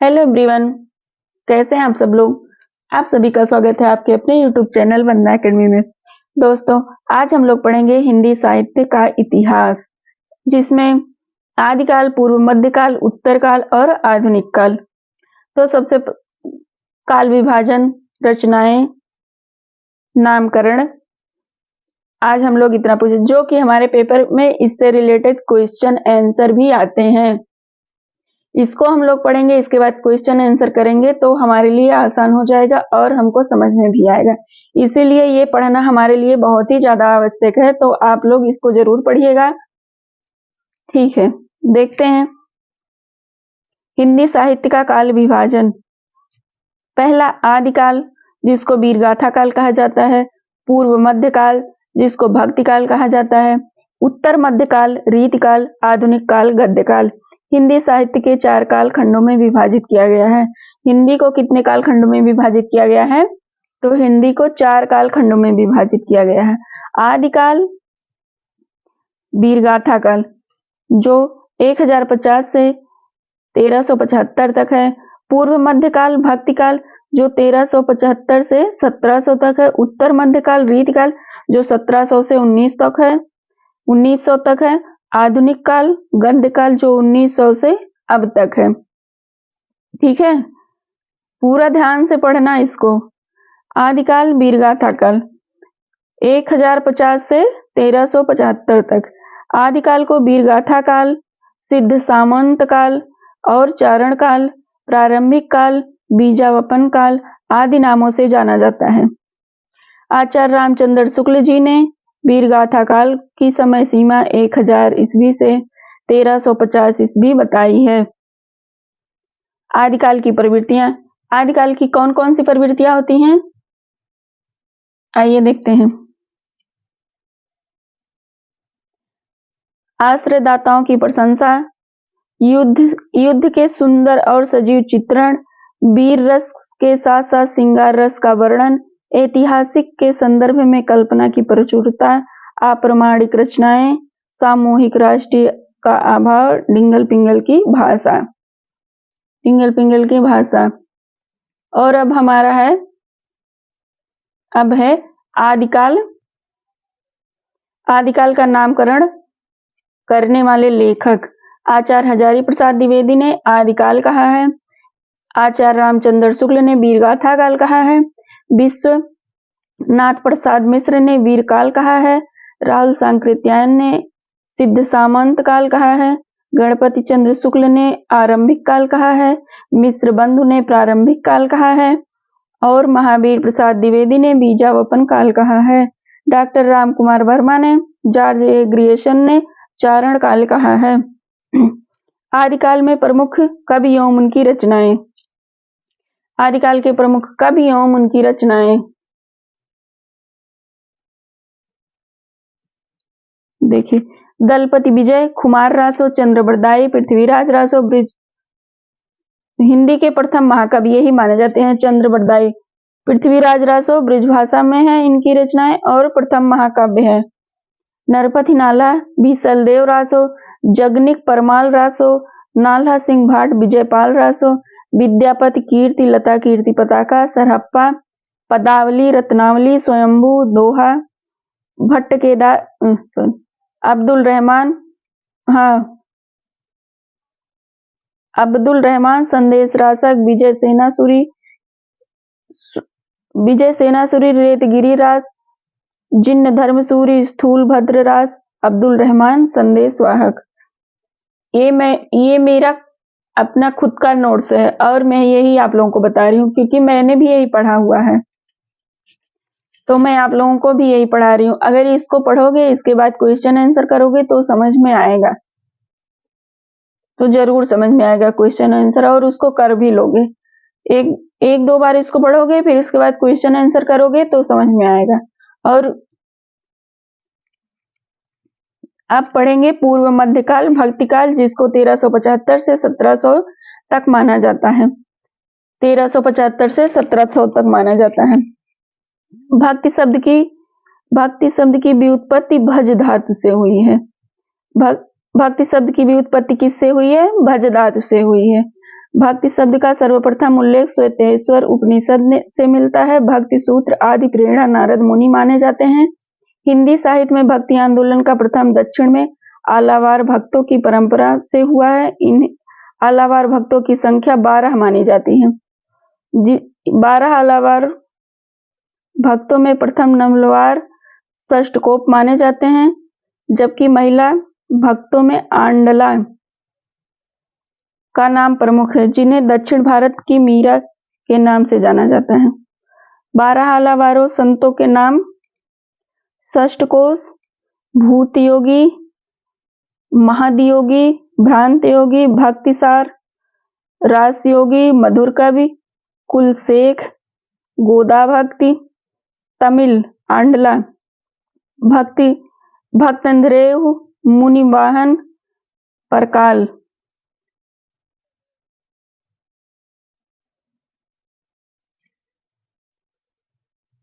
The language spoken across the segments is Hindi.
हेलो एवरीवन, कैसे हैं आप सब लोग। आप सभी का स्वागत है आपके अपने यूट्यूब चैनल वंदना एकेडमी में। दोस्तों, आज हम लोग पढ़ेंगे हिंदी साहित्य का इतिहास, जिसमें आदिकाल, पूर्व मध्यकाल, उत्तरकाल और आधुनिक काल। तो सबसे काल विभाजन, रचनाएं, नामकरण, आज हम लोग इतना पूछे, जो कि हमारे पेपर में इससे रिलेटेड क्वेश्चन आंसर भी आते हैं। इसको हम लोग पढ़ेंगे, इसके बाद क्वेश्चन आंसर करेंगे तो हमारे लिए आसान हो जाएगा और हमको समझ में भी आएगा। इसीलिए ये पढ़ना हमारे लिए बहुत ही ज्यादा आवश्यक है, तो आप लोग इसको जरूर पढ़िएगा। ठीक है, देखते हैं हिंदी साहित्य का काल विभाजन। पहला आदिकाल, जिसको वीरगाथा काल कहा जाता है। पूर्व मध्यकाल, जिसको भक्ति काल कहा जाता है। उत्तर मध्यकाल, रीतिकाल, आधुनिक काल, गद्यकाल। हिंदी साहित्य के 4 काल खंडों में विभाजित किया गया है। हिंदी को कितने काल खंडों में विभाजित किया गया है? तो हिंदी को 4 काल खंडों में विभाजित किया गया है। आदिकाल, वीरगाथा काल, जो 1050 से 1375 तक है। पूर्व मध्यकाल, भक्ति काल, जो 1375 से 1700 तक है। उत्तर मध्यकाल, रीतिकाल, जो 1700 से 1900 तक है। आधुनिक काल, गद्यकाल, जो 1900 से अब तक है। ठीक है, पूरा ध्यान से पढ़ना इसको। आदिकाल, वीरगाथा काल, 1050 से 1375 तक। आदिकाल को वीरगाथा काल, सिद्ध सामंत काल और चारण काल, प्रारंभिक काल, बीजावापन काल आदि नामों से जाना जाता है। आचार्य रामचंद्र शुक्ल जी ने वीरगाथा काल की समय सीमा 1000 ईस्वी से 1350 ईस्वी बताई है। आदिकाल की प्रवृत्तियां, आदिकाल की कौन कौन सी प्रवृत्तियां होती हैं? आइए देखते हैं। आश्रयदाताओं की प्रशंसा, युद्ध के सुंदर और सजीव चित्रण, वीर रस के साथ साथ श्रृंगार रस का वर्णन, ऐतिहासिक के संदर्भ में कल्पना की प्रचुरता, अप्रामाणिक रचनाएं, सामूहिक राष्ट्रीय का अभाव, डिंगल पिंगल की भाषा, डिंगल पिंगल की भाषा। और अब हमारा है, अब है आदिकाल। आदिकाल का नामकरण करने वाले लेखक, आचार्य हजारी प्रसाद द्विवेदी ने आदिकाल कहा है। आचार्य रामचंद्र शुक्ल ने वीरगाथा काल कहा है। विश्वनाथ प्रसाद मिश्र ने वीरकाल कहा है। राहुल सांकृत्यायन ने सिद्ध सामंत काल कहा है। गणपति चंद्र शुक्ल ने आरंभिक काल कहा है। मिश्र बंधु ने प्रारंभिक काल कहा है और महावीर प्रसाद द्विवेदी ने बीजावापन काल कहा है। डॉक्टर राम कुमार वर्मा ने, जॉर्ज ए ग्रियर्सन ने चारण काल कहा है। आदिकाल में प्रमुख कवि एवं उनकी रचनाएं। आदिकाल के प्रमुख कवि एवं उनकी रचनाएं देखिए, दलपति विजय, खुमार रासो, चंद्रबरदाई, पृथ्वीराज रासो, ब्रिज। हिंदी के प्रथम महाकवि यही माने जाते हैं चंद्रबरदाई। पृथ्वीराज रासो ब्रिजभाषा में है इनकी रचनाएं और प्रथम महाकाव्य है। नरपति नाला, बीसलदेव रासो, जगनिक परमाल रासो, नाल्हा सिंह भाट, विजयपाल रासो, विद्यापति कीर्ति, लता कीर्ति पताका, सरहप्पा, पदावली, रत्नावली, स्वयंभू, दोहा, भट्ट केदार, अब्दुल रहमान, अब्दुल रहमान, संदेश रासक, विजय सेनासुरी, रेतगिरी रास, जिन्न धर्मसूरी, स्थूल भद्र रास, अब्दुल रहमान, संदेश वाहक। ये मेरा अपना खुद का नोट्स है और मैं यही आप लोगों को बता रही हूँ, क्योंकि मैंने भी यही पढ़ा हुआ है, तो मैं आप लोगों को भी यही पढ़ा रही हूँ। अगर इसको पढ़ोगे, इसके बाद क्वेश्चन आंसर करोगे तो समझ में आएगा, तो जरूर समझ में आएगा क्वेश्चन आंसर, और उसको कर भी लोगे। एक दो बार इसको पढ़ोगे, फिर इसके बाद क्वेश्चन आंसर करोगे तो समझ में आएगा। और अब पढ़ेंगे पूर्व मध्यकाल, भक्तिकाल, जिसको 1375 से 1700 तक माना जाता है। 1375 से 1700 तक माना जाता है। भक्ति शब्द की व्युत्पत्ति भज धातु से हुई है। भक्ति शब्द की व्युत्पत्ति किससे हुई है? भज धातु से हुई है। भक्ति शब्द का सर्वप्रथम उल्लेख श्वेतेश्वर उपनिषद से मिलता है। भक्ति सूत्र आदि प्रेरणा नारद मुनि माने जाते हैं। हिंदी साहित्य में भक्ति आंदोलन का प्रथम दक्षिण में आलावार भक्तों की परंपरा से हुआ है। इन आलावार भक्तों की संख्या 12 मानी जाती है। 12 आलावार भक्तों में प्रथम नवलवार षष्ठकोप माने जाते हैं, जबकि महिला भक्तों में आंडला का नाम प्रमुख है, जिन्हें दक्षिण भारत की मीरा के नाम से जाना जाता है। 12 आलावारों संतों के नाम षष्ठकोश, भूतयोगी, महदयोगी, भ्रांतयोगी, भक्तिसार, रासयोगी, मधुर कवि, कुलशेख, गोदा भक्ति, तमिल आंडला भक्ति, भक्तंद्रेव, मुनिवाहन, परकाल।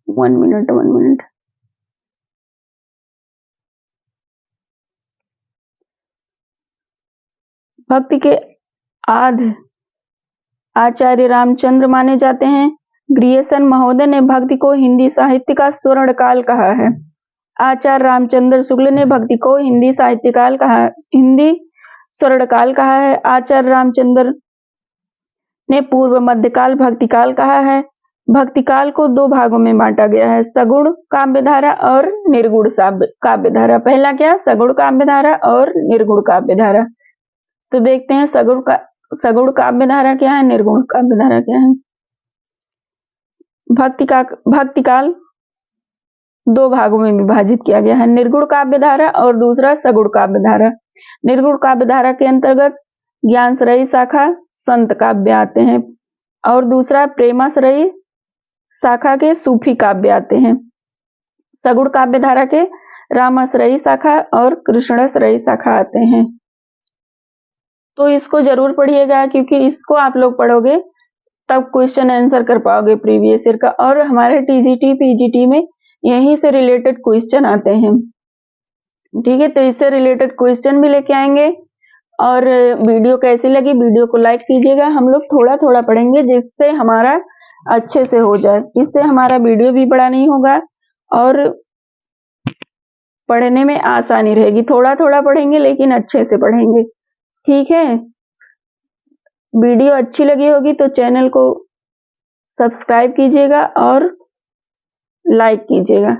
One minute. भक्ति के आद्य आचार्य रामचंद्र माने जाते हैं। ग्रियर्सन महोदय ने भक्ति को हिंदी साहित्य का स्वर्ण काल कहा है। आचार्य रामचंद्र शुक्ल ने भक्ति को हिंदी स्वर्णकाल कहा है। आचार्य रामचंद्र ने पूर्व मध्यकाल भक्तिकाल कहा है। भक्तिकाल को 2 भागों में बांटा गया है, सगुण काव्यधारा और निर्गुण काव्यधारा। पहला क्या? सगुण काव्यधारा और निर्गुण काव्यधारा। तो देखते हैं सगुण काव्यधारा क्या है, निर्गुण काव्यधारा क्या है। भक्तिकाल 2 भागों में विभाजित किया गया है, निर्गुण काव्यधारा और दूसरा सगुण काव्यधारा। निर्गुण काव्यधारा के अंतर्गत ज्ञानश्रयी शाखा संत काव्य आते हैं और दूसरा प्रेमाश्रयी शाखा के सूफी काव्य आते हैं। सगुण काव्यधारा के रामाश्रयी शाखा और कृष्णाश्रयी शाखा आते हैं। तो इसको जरूर पढ़िएगा, क्योंकि इसको आप लोग पढ़ोगे तब क्वेश्चन आंसर कर पाओगे प्रीवियस ईयर का। और हमारे टीजीटी पीजीटी में यहीं से रिलेटेड क्वेश्चन आते हैं, ठीक है। तो इससे रिलेटेड क्वेश्चन भी लेके आएंगे। और वीडियो कैसी लगी, वीडियो को लाइक कीजिएगा। हम लोग थोड़ा थोड़ा पढ़ेंगे जिससे हमारा अच्छे से हो जाए, इससे हमारा वीडियो भी बड़ा नहीं होगा और पढ़ने में आसानी रहेगी। थोड़ा थोड़ा पढ़ेंगे लेकिन अच्छे से पढ़ेंगे, ठीक है। वीडियो अच्छी लगी होगी तो चैनल को सब्सक्राइब कीजिएगा और लाइक कीजिएगा।